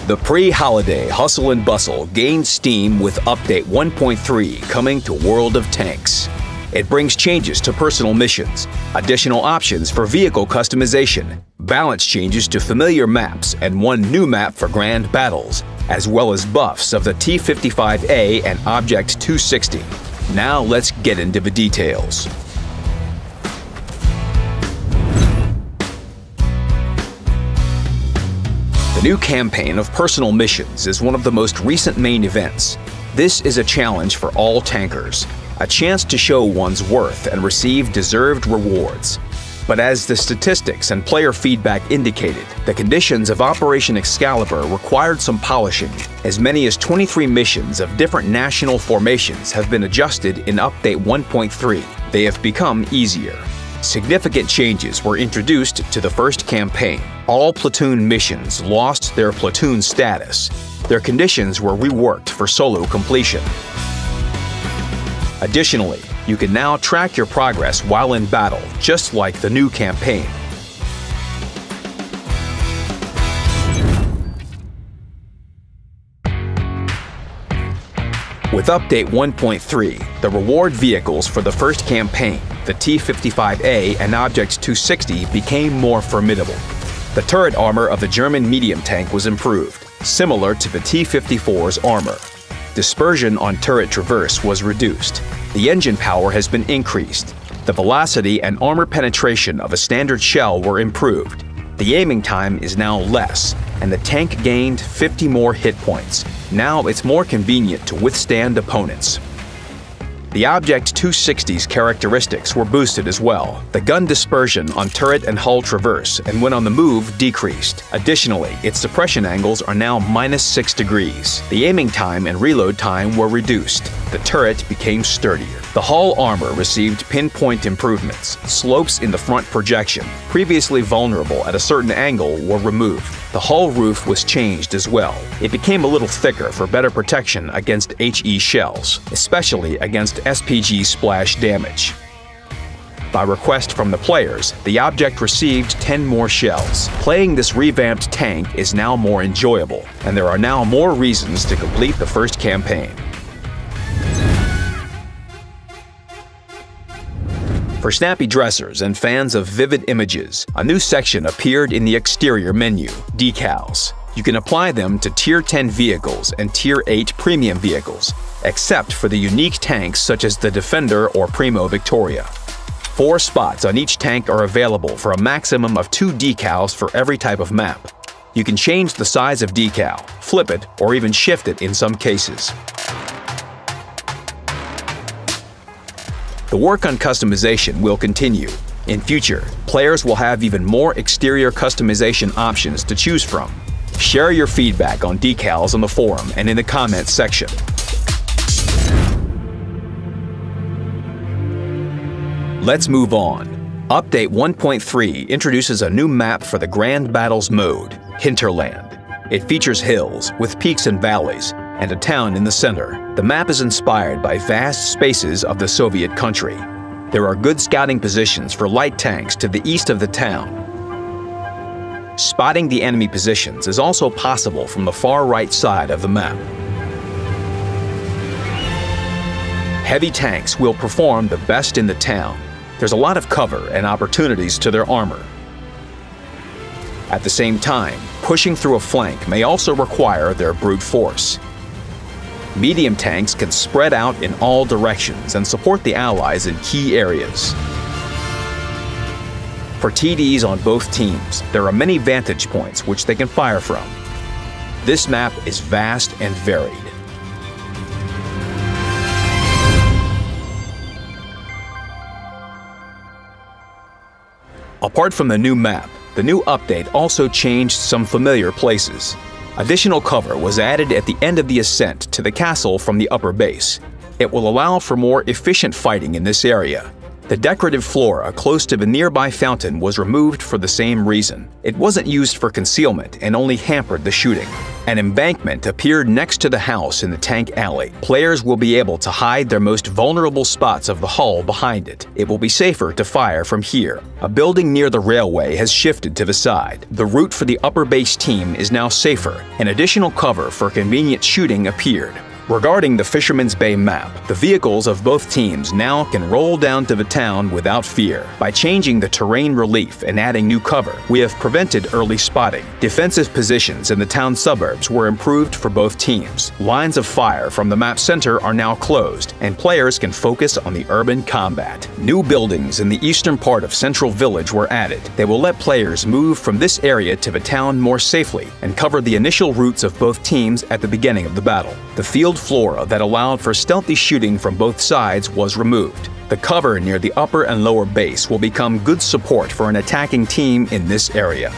The pre-holiday hustle and bustle gained steam with Update 1.3 coming to World of Tanks. It brings changes to personal missions, additional options for vehicle customization, balance changes to familiar maps, and one new map for grand battles, as well as buffs of the T-55A and Object 260. Now let's get into the details. The new campaign of personal missions is one of the most recent main events. This is a challenge for all tankers, a chance to show one's worth and receive deserved rewards. But as the statistics and player feedback indicated, the conditions of Operation Excalibur required some polishing. As many as 23 missions of different national formations have been adjusted in Update 1.3. They have become easier. Significant changes were introduced to the first campaign. All platoon missions lost their platoon status. Their conditions were reworked for solo completion. Additionally, you can now track your progress while in battle, just like the new campaign. With Update 1.3, the reward vehicles for the first campaign, the T-55A and Object 260, became more formidable. The turret armor of the German medium tank was improved, similar to the T-54's armor. Dispersion on turret traverse was reduced. The engine power has been increased. The velocity and armor penetration of a standard shell were improved. The aiming time is now less, and the tank gained 50 more hit points. Now it's more convenient to withstand opponents. The Object 260's characteristics were boosted as well. The gun dispersion on turret and hull traverse and when on the move decreased. Additionally, its suppression angles are now -6 degrees. The aiming time and reload time were reduced. The turret became sturdier. The hull armor received pinpoint improvements. Slopes in the front projection, previously vulnerable at a certain angle, were removed. The hull roof was changed as well. It became a little thicker for better protection against HE shells, especially against SPG splash damage. By request from the players, the object received 10 more shells. Playing this revamped tank is now more enjoyable, and there are now more reasons to complete the first campaign. For snappy dressers and fans of vivid images, a new section appeared in the exterior menu, Decals. You can apply them to Tier 10 vehicles and Tier 8 premium vehicles, except for the unique tanks such as the Defender or Primo Victoria. 4 spots on each tank are available for a maximum of 2 decals for every type of map. You can change the size of decal, flip it, or even shift it in some cases. The work on customization will continue. In future, players will have even more exterior customization options to choose from. Share your feedback on decals on the forum and in the comments section. Let's move on. Update 1.3 introduces a new map for the Grand Battles mode, Hinterland. It features hills with peaks and valleys, and a town in the center. The map is inspired by vast spaces of the Soviet country. There are good scouting positions for light tanks to the east of the town. Spotting the enemy positions is also possible from the far right side of the map. Heavy tanks will perform the best in the town. There's a lot of cover and opportunities to their armor. At the same time, pushing through a flank may also require their brute force. Medium tanks can spread out in all directions and support the Allies in key areas. For TDs on both teams, there are many vantage points which they can fire from. This map is vast and varied. Apart from the new map, the new update also changed some familiar places. Additional cover was added at the end of the ascent to the castle from the upper base. It will allow for more efficient fighting in this area. The decorative flora close to the nearby fountain was removed for the same reason. It wasn't used for concealment and only hampered the shooting. An embankment appeared next to the house in the tank alley. Players will be able to hide their most vulnerable spots of the hull behind it. It will be safer to fire from here. A building near the railway has shifted to the side. The route for the upper base team is now safer. An additional cover for convenient shooting appeared. Regarding the Fisherman's Bay map, the vehicles of both teams now can roll down to the town without fear. By changing the terrain relief and adding new cover, we have prevented early spotting. Defensive positions in the town suburbs were improved for both teams. Lines of fire from the map center are now closed, and players can focus on the urban combat. New buildings in the eastern part of Central Village were added. They will let players move from this area to the town more safely and cover the initial routes of both teams at the beginning of the battle. The field flora that allowed for stealthy shooting from both sides was removed. The cover near the upper and lower base will become good support for an attacking team in this area.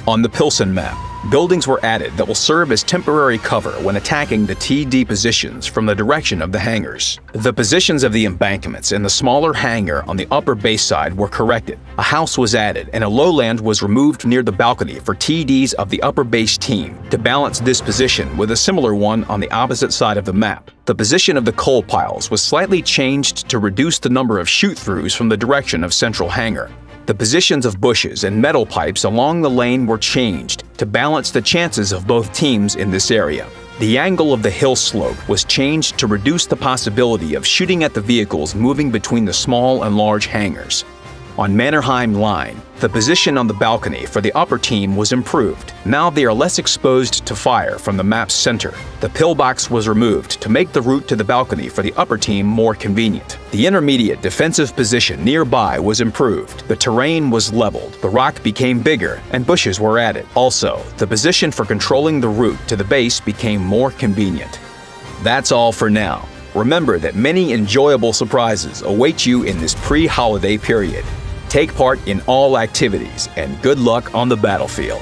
On the Pilsen map, buildings were added that will serve as temporary cover when attacking the TD positions from the direction of the hangars. The positions of the embankments and the smaller hangar on the upper base side were corrected. A house was added and a lowland was removed near the balcony for TDs of the upper base team to balance this position with a similar one on the opposite side of the map. The position of the coal piles was slightly changed to reduce the number of shoot-throughs from the direction of central hangar. The positions of bushes and metal pipes along the lane were changed to balance the chances of both teams in this area. The angle of the hill slope was changed to reduce the possibility of shooting at the vehicles moving between the small and large hangars. On Mannerheim Line, the position on the balcony for the upper team was improved. Now they are less exposed to fire from the map's center. The pillbox was removed to make the route to the balcony for the upper team more convenient. The intermediate defensive position nearby was improved. The terrain was leveled, the rock became bigger, and bushes were added. Also, the position for controlling the route to the base became more convenient. That's all for now. Remember that many enjoyable surprises await you in this pre-holiday period. Take part in all activities, and good luck on the battlefield.